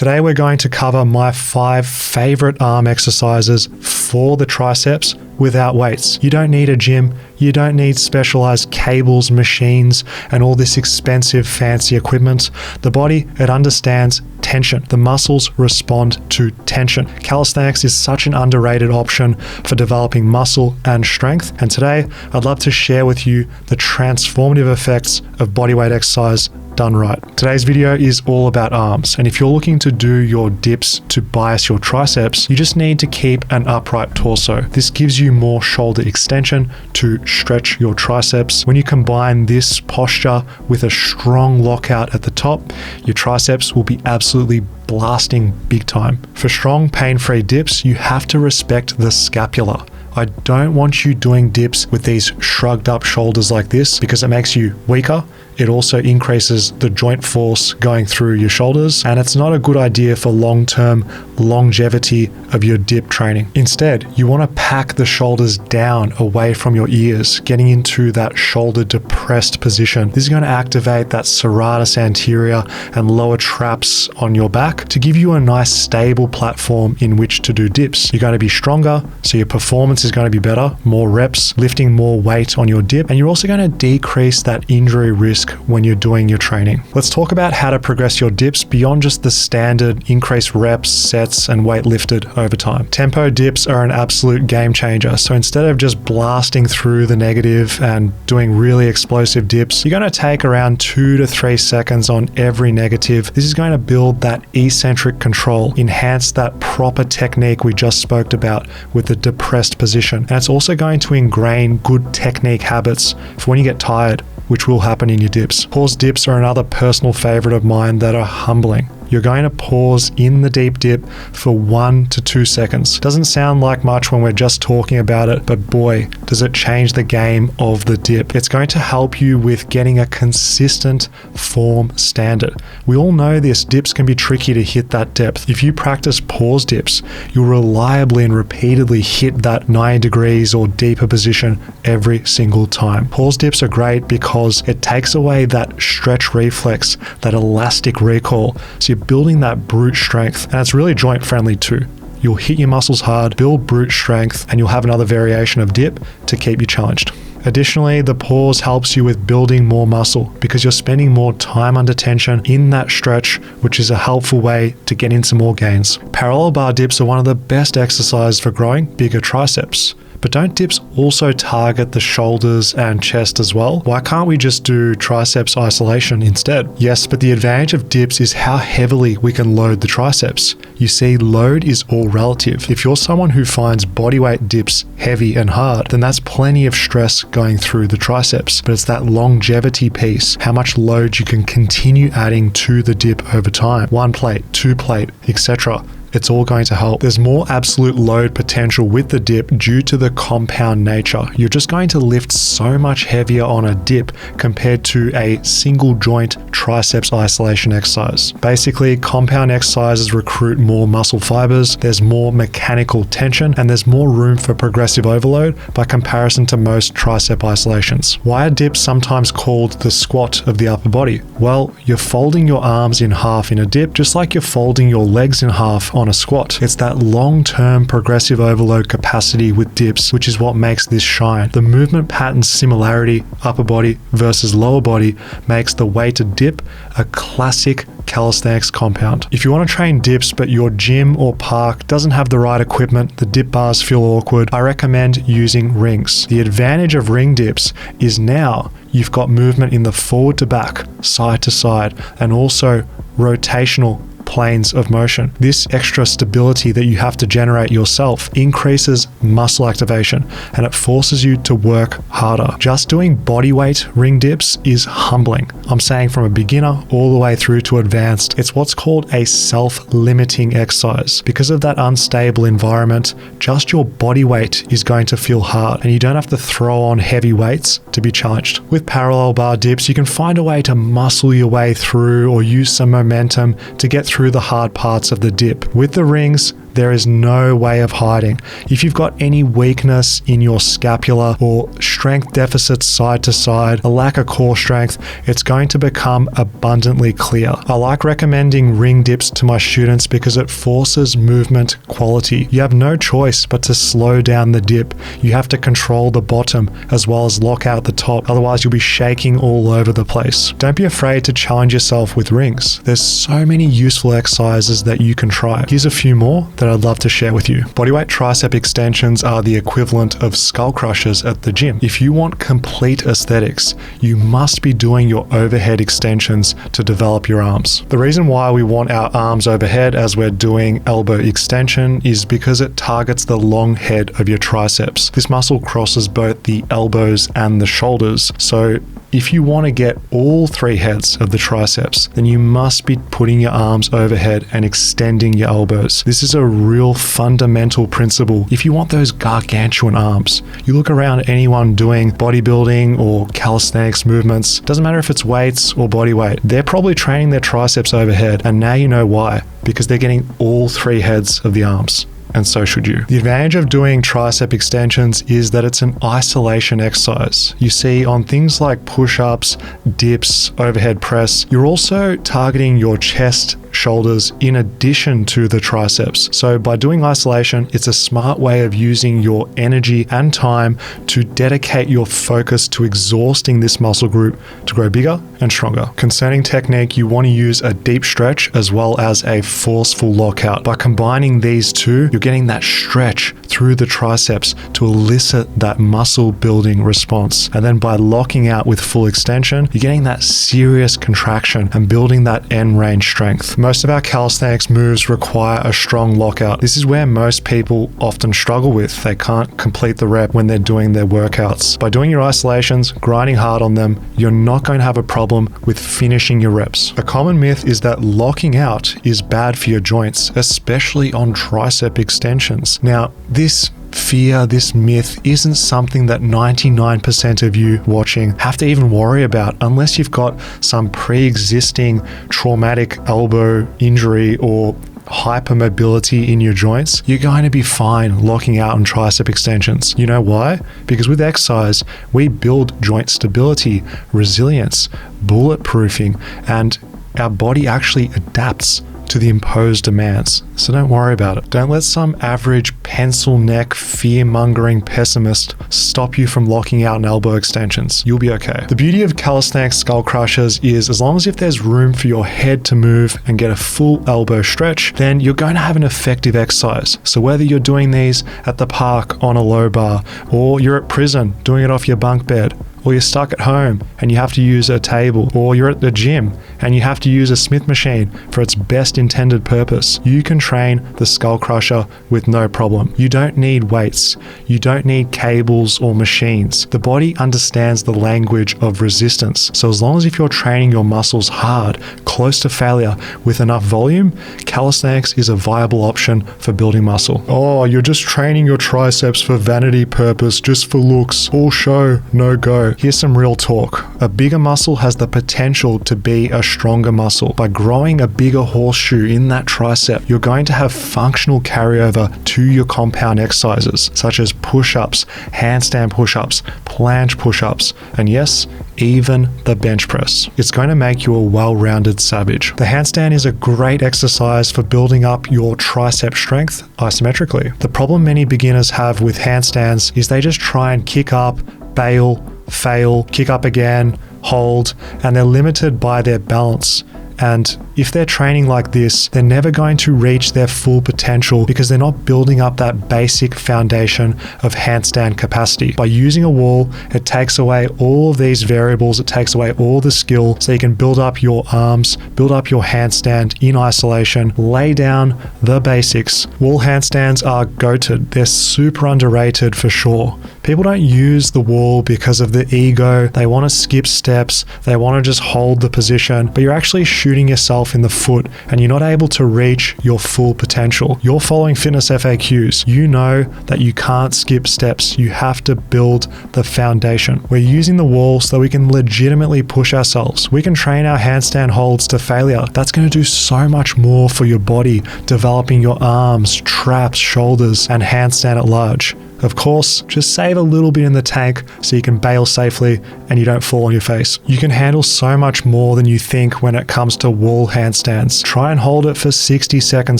Today we're going to cover my 5 favorite arm exercises for the triceps without weights. You don't need a gym, you don't need specialized cables, machines, and all this expensive fancy equipment. The body, it understands tension. The muscles respond to tension. Calisthenics is such an underrated option for developing muscle and strength. And today, I'd love to share with you the transformative effects of bodyweight exercise done right. Today's video is all about arms, and if you're looking to do your dips to bias your triceps, you just need to keep an upright torso. This gives you more shoulder extension to stretch your triceps. When you combine this posture with a strong lockout at the top, your triceps will be absolutely blasting big time. For strong, pain-free dips, you have to respect the scapula. I don't want you doing dips with these shrugged up shoulders like this because it makes you weaker. It also increases the joint force going through your shoulders, and it's not a good idea for long-term longevity of your dip training. Instead, you want to pack the shoulders down away from your ears, getting into that shoulder depressed position. This is going to activate that serratus anterior and lower traps on your back to give you a nice stable platform in which to do dips. You're going to be stronger, so your performance is going to be better, more reps, lifting more weight on your dip, and you're also going to decrease that injury risk when you're doing your training. Let's talk about how to progress your dips beyond just the standard increased reps, sets, and weight lifted over time. Tempo dips are an absolute game changer. So instead of just blasting through the negative and doing really explosive dips, you're going to take around 2 to 3 seconds on every negative. This is going to build that eccentric control, enhance that proper technique we just spoke about with the depressed position. And it's also going to ingrain good technique habits for when you get tired, which will happen in your dips. Pause dips are another personal favorite of mine that are humbling. You're going to pause in the deep dip for 1 to 2 seconds. Doesn't sound like much when we're just talking about it, but boy, does it change the game of the dip. It's going to help you with getting a consistent form standard. We all know this, dips can be tricky to hit that depth. If you practice pause dips, you'll reliably and repeatedly hit that 90 degrees or deeper position every single time. Pause dips are great because it takes away that stretch reflex, that elastic recall. So you're building that brute strength, and it's really joint friendly too. You'll hit your muscles hard, build brute strength, and you'll have another variation of dip to keep you challenged. Additionally, the pause helps you with building more muscle because you're spending more time under tension in that stretch, which is a helpful way to get into more gains. Parallel bar dips are one of the best exercises for growing bigger triceps. But don't dips also target the shoulders and chest as well? Why can't we just do triceps isolation instead? Yes, but the advantage of dips is how heavily we can load the triceps. You see, load is all relative. If you're someone who finds bodyweight dips heavy and hard, then that's plenty of stress going through the triceps. But it's that longevity piece, how much load you can continue adding to the dip over time. 1 plate, 2 plate, etc. It's all going to help. There's more absolute load potential with the dip due to the compound nature. You're just going to lift so much heavier on a dip compared to a single joint triceps isolation exercise. Basically, compound exercises recruit more muscle fibers, there's more mechanical tension, and there's more room for progressive overload by comparison to most tricep isolations. Why are dips sometimes called the squat of the upper body? Well, you're folding your arms in half in a dip, just like you're folding your legs in half on a squat. It's that long-term progressive overload capacity with dips, which is what makes this shine. The movement pattern similarity, upper body versus lower body, makes the weighted dip a classic calisthenics compound. If you want to train dips but your gym or park doesn't have the right equipment, the dip bars feel awkward, I recommend using rings. The advantage of ring dips is now you've got movement in the forward to back, side to side, and also rotational planes of motion. This extra stability that you have to generate yourself increases muscle activation, and it forces you to work harder. Just doing bodyweight ring dips is humbling. I'm saying from a beginner all the way through to advanced. It's what's called a self-limiting exercise. Because of that unstable environment, just your body weight is going to feel hard, and you don't have to throw on heavy weights to be challenged. With parallel bar dips, you can find a way to muscle your way through or use some momentum to get through the hard parts of the dip. With the rings, There is no way of hiding. If you've got any weakness in your scapula or strength deficits side to side, a lack of core strength, it's going to become abundantly clear. I like recommending ring dips to my students because it forces movement quality. You have no choice but to slow down the dip. You have to control the bottom as well as lock out the top. Otherwise, you'll be shaking all over the place. Don't be afraid to challenge yourself with rings. There's so many useful exercises that you can try. Here's a few more that I'd love to share with you. Bodyweight tricep extensions are the equivalent of skull crushers at the gym. If you want complete aesthetics, you must be doing your overhead extensions to develop your arms. The reason why we want our arms overhead as we're doing elbow extension is because it targets the long head of your triceps. This muscle crosses both the elbows and the shoulders. So if you want to get all three heads of the triceps, then you must be putting your arms overhead and extending your elbows. This is a real fundamental principle. If you want those gargantuan arms, you look around at anyone doing bodybuilding or calisthenics movements, doesn't matter if it's weights or body weight, they're probably training their triceps overhead, and now you know why, because they're getting all three heads of the arms. And so should you. The advantage of doing tricep extensions is that it's an isolation exercise. You see, on things like push-ups, dips, overhead press, you're also targeting your chest, shoulders in addition to the triceps. So by doing isolation, it's a smart way of using your energy and time to dedicate your focus to exhausting this muscle group to grow bigger and stronger. Concerning technique, you want to use a deep stretch as well as a forceful lockout. By combining these two, you're getting that stretch through the triceps to elicit that muscle building response. And then by locking out with full extension, you're getting that serious contraction and building that end range strength. Most of our calisthenics moves require a strong lockout. This is where most people often struggle with. They can't complete the rep when they're doing their workouts. By doing your isolations, grinding hard on them, you're not going to have a problem with finishing your reps. A common myth is that locking out is bad for your joints, especially on tricep extensions. Now, this fear, this myth isn't something that 99% of you watching have to even worry about unless you've got some pre-existing traumatic elbow injury or hypermobility in your joints. You're going to be fine locking out on tricep extensions. You know why? Because with exercise, we build joint stability, resilience, bulletproofing, and our body actually adapts to the imposed demands. So don't worry about it. Don't let some average pencil neck fear-mongering pessimist stop you from locking out on elbow extensions. You'll be okay. The beauty of calisthenics skull crushers is as long as if there's room for your head to move and get a full elbow stretch, then you're going to have an effective exercise. So whether you're doing these at the park on a low bar, or you're at prison doing it off your bunk bed, or you're stuck at home and you have to use a table, or you're at the gym and you have to use a Smith machine for its best intended purpose, you can train the skull crusher with no problem. You don't need weights. You don't need cables or machines. The body understands the language of resistance. So as long as if you're training your muscles hard, close to failure, with enough volume, calisthenics is a viable option for building muscle. Oh, you're just training your triceps for vanity purpose, just for looks, all show, no go. Here's some real talk. A bigger muscle has the potential to be a stronger muscle. By growing a bigger horseshoe in that tricep, you're going to have functional carryover to your compound exercises, such as push-ups, handstand push-ups, planche push-ups, and yes, even the bench press. It's going to make you a well-rounded savage. The handstand is a great exercise for building up your tricep strength isometrically. The problem many beginners have with handstands is they just try and kick up, bail, fail, kick up again, hold, and they're limited by their balance. And if they're training like this, they're never going to reach their full potential because they're not building up that basic foundation of handstand capacity. By using a wall, it takes away all of these variables, it takes away all the skill, so you can build up your arms, build up your handstand in isolation, lay down the basics. Wall handstands are goated. They're super underrated for sure. People don't use the wall because of the ego. They want to skip steps. They want to just hold the position, but you're actually shooting shooting yourself in the foot and you're not able to reach your full potential. You're following fitness FAQs. You know that you can't skip steps. You have to build the foundation. We're using the wall so that we can legitimately push ourselves. We can train our handstand holds to failure. That's going to do so much more for your body, developing your arms, traps, shoulders, and handstand at large. Of course, just save a little bit in the tank so you can bail safely and you don't fall on your face. You can handle so much more than you think when it comes to wall handstands. Try and hold it for 60-second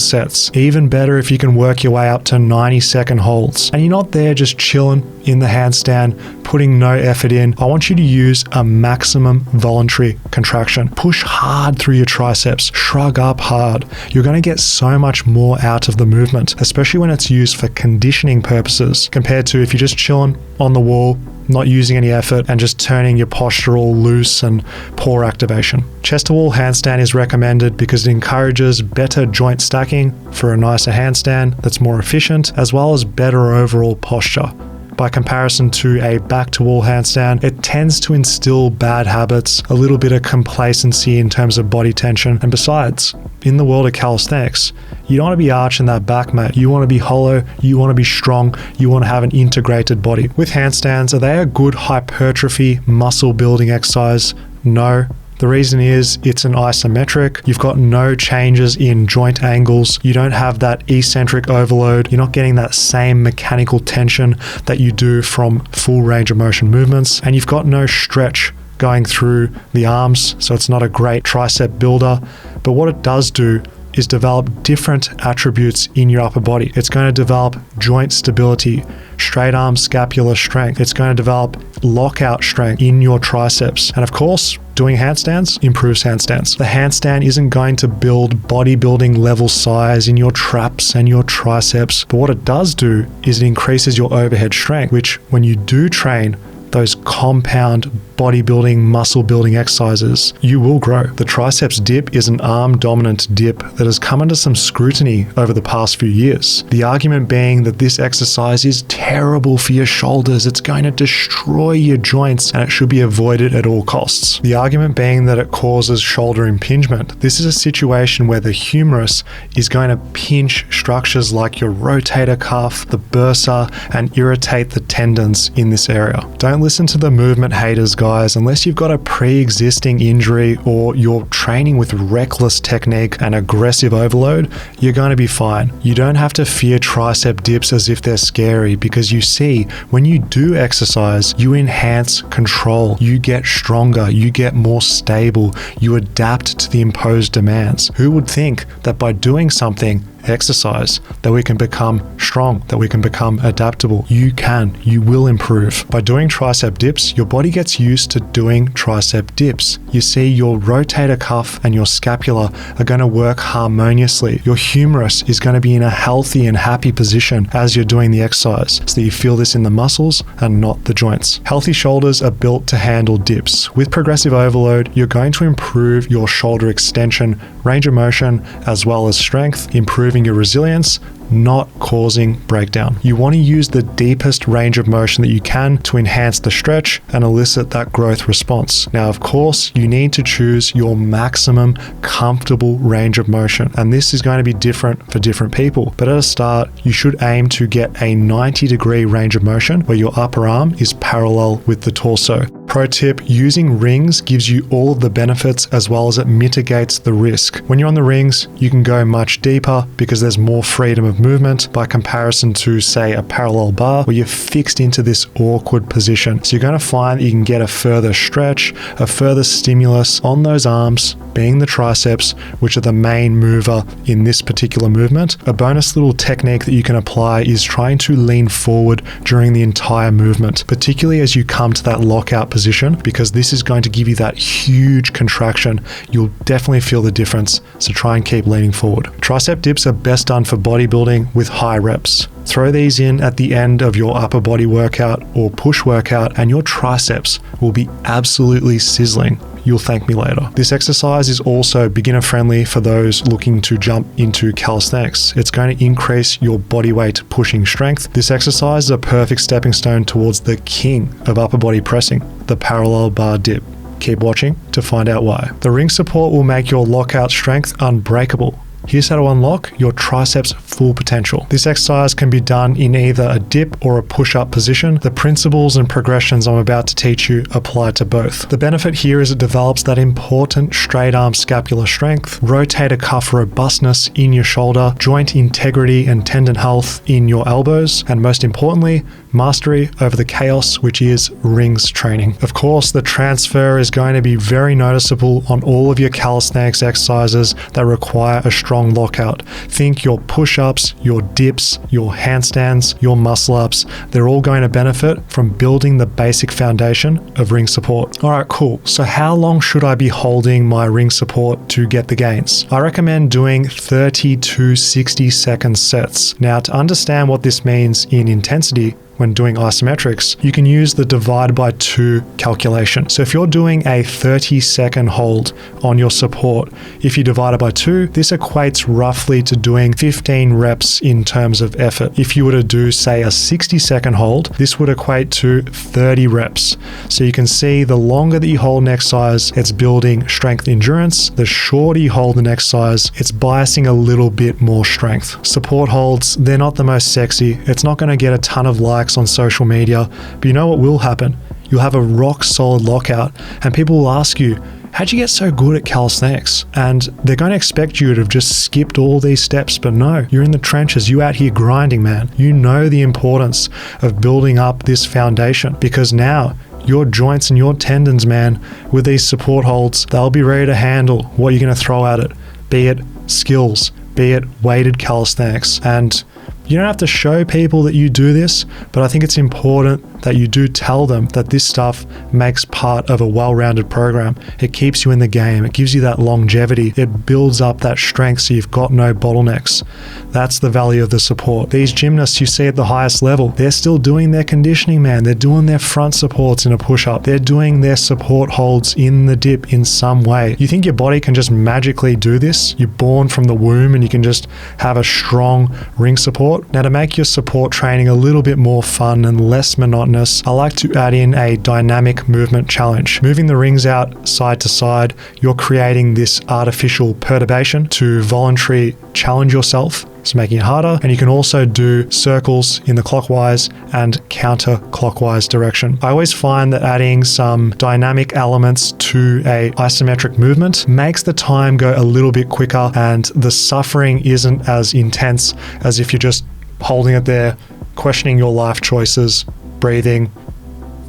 sets. Even better if you can work your way up to 90-second holds. And you're not there just chilling in the handstand, putting no effort in. I want you to use a maximum voluntary contraction. Push hard through your triceps. Shrug up hard. You're going to get so much more out of the movement, especially when it's used for conditioning purposes, compared to if you're just chilling on the wall, not using any effort, and just turning your posture all loose and poor activation. Chest to wall handstand is recommended because it encourages better joint stacking for a nicer handstand that's more efficient, as well as better overall posture. By comparison to a back to wall handstand, it tends to instill bad habits, a little bit of complacency in terms of body tension, and besides, in the world of calisthenics, you don't want to be arching that back, mate. You want to be hollow, you want to be strong, you want to have an integrated body. With handstands, are they a good hypertrophy muscle building exercise? No. The reason is it's an isometric. You've got no changes in joint angles. You don't have that eccentric overload. You're not getting that same mechanical tension that you do from full range of motion movements. And you've got no stretch going through the arms, so it's not a great tricep builder. But what it does do is develop different attributes in your upper body. It's going to develop joint stability, straight arm scapular strength. It's going to develop lockout strength in your triceps. And of course, doing handstands improves handstands. The handstand isn't going to build bodybuilding level size in your traps and your triceps, but what it does do is it increases your overhead strength, which when you do train those compound bodybuilding, muscle building exercises, you will grow. The triceps dip is an arm dominant dip that has come under some scrutiny over the past few years. The argument being that this exercise is terrible for your shoulders, it's going to destroy your joints, and it should be avoided at all costs. The argument being that it causes shoulder impingement. This is a situation where the humerus is going to pinch structures like your rotator cuff, the bursa, and irritate the tendons in this area. Don't listen to the movement haters, guys. Unless you've got a pre-existing injury or you're training with reckless technique and aggressive overload, you're going to be fine. You don't have to fear tricep dips as if they're scary, because you see, when you do exercise, you enhance control, you get stronger, you get more stable, you adapt to the imposed demands. Who would think that by doing something, exercise, that we can become strong, that we can become adaptable? You can, you will improve. By doing tricep dips, your body gets used to doing tricep dips. You see, your rotator cuff and your scapula are going to work harmoniously. Your humerus is going to be in a healthy and happy position as you're doing the exercise, so that you feel this in the muscles and not the joints. Healthy shoulders are built to handle dips. With progressive overload, you're going to improve your shoulder extension, range of motion, as well as strength, improving your resilience, not causing breakdown. You want to use the deepest range of motion that you can to enhance the stretch and elicit that growth response. Now, of course, you need to choose your maximum comfortable range of motion, and this is going to be different for different people. But at a start, you should aim to get a 90-degree range of motion where your upper arm is parallel with the torso. Pro tip, using rings gives you all of the benefits as well as it mitigates the risk. When you're on the rings, you can go much deeper because there's more freedom of movement by comparison to, say, a parallel bar where you're fixed into this awkward position. So you're going to find that you can get a further stretch, a further stimulus on those arms, being the triceps, which are the main mover in this particular movement. A bonus little technique that you can apply is trying to lean forward during the entire movement, particularly as you come to that lockout position, because this is going to give you that huge contraction. You'll definitely feel the difference, so try and keep leaning forward. Tricep dips are best done for bodybuilding with high reps. Throw these in at the end of your upper body workout or push workout, and your triceps will be absolutely sizzling. You'll thank me later. This exercise is also beginner friendly for those looking to jump into calisthenics. It's going to increase your body weight pushing strength. This exercise is a perfect stepping stone towards the king of upper body pressing, the parallel bar dip. Keep watching to find out why. The ring support will make your lockout strength unbreakable. Here's how to unlock your triceps' full potential. This exercise can be done in either a dip or a push-up position. The principles and progressions I'm about to teach you apply to both. The benefit here is it develops that important straight arm scapular strength, rotator cuff robustness in your shoulder, joint integrity and tendon health in your elbows, and most importantly, mastery over the chaos which is rings training. Of course, the transfer is going to be very noticeable on all of your calisthenics exercises that require a strong lockout. Think your push-ups, your dips, your handstands, your muscle-ups. They're all going to benefit from building the basic foundation of ring support. All right, cool. So how long should I be holding my ring support to get the gains? I recommend doing 30 to 60 second sets. Now, to understand what this means in intensity, when doing isometrics, you can use the divide by 2 calculation. So if you're doing a 30-second hold on your support, if you divide it by 2, this equates roughly to doing 15 reps in terms of effort. If you were to do, say, a 60-second hold, this would equate to 30 reps. So you can see the longer that you hold an exercise, it's building strength endurance. The shorter you hold an exercise, it's biasing a little bit more strength. Support holds, they're not the most sexy. It's not going to get a ton of likes on social media, but you know what will happen? You'll have a rock solid lockout and people will ask you, how'd you get so good at calisthenics? And they're going to expect you to have just skipped all these steps, but no, you're in the trenches, you out here grinding, man. You know the importance of building up this foundation, because now your joints and your tendons, man, with these support holds, they'll be ready to handle what you're going to throw at it, be it skills, be it weighted calisthenics. And you don't have to show people that you do this, but I think it's important that you do tell them that this stuff makes part of a well-rounded program. It keeps you in the game. It gives you that longevity. It builds up that strength so you've got no bottlenecks. That's the value of the support. These gymnasts you see at the highest level, they're still doing their conditioning, man. They're doing their front supports in a push-up. They're doing their support holds in the dip in some way. You think your body can just magically do this? You're born from the womb and you can just have a strong ring support? Now, to make your support training a little bit more fun and less monotonous, I like to add in a dynamic movement challenge. Moving the rings out side to side, you're creating this artificial perturbation to voluntarily challenge yourself, so making it harder. And you can also do circles in the clockwise and counterclockwise direction. I always find that adding some dynamic elements to a isometric movement makes the time go a little bit quicker and the suffering isn't as intense as if you're just holding it there, questioning your life choices, breathing,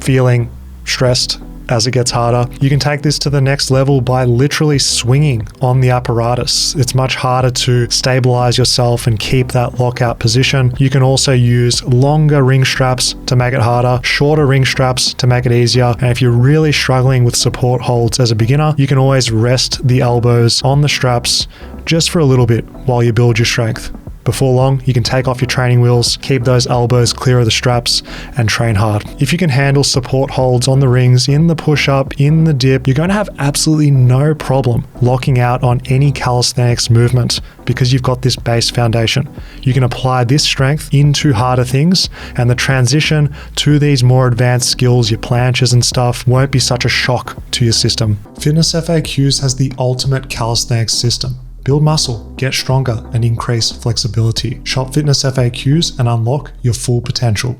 feeling stressed as it gets harder. You can take this to the next level by literally swinging on the apparatus. It's much harder to stabilize yourself and keep that lockout position. You can also use longer ring straps to make it harder, shorter ring straps to make it easier. And if you're really struggling with support holds as a beginner, you can always rest the elbows on the straps just for a little bit while you build your strength. Before long, you can take off your training wheels, keep those elbows clear of the straps, and train hard. If you can handle support holds on the rings, in the push-up, in the dip, you're going to have absolutely no problem locking out on any calisthenics movement because you've got this base foundation. You can apply this strength into harder things, and the transition to these more advanced skills, your planches and stuff, won't be such a shock to your system. Fitness FAQs has the ultimate calisthenics system. Build muscle, get stronger, and increase flexibility. Shop Fitness FAQs and unlock your full potential.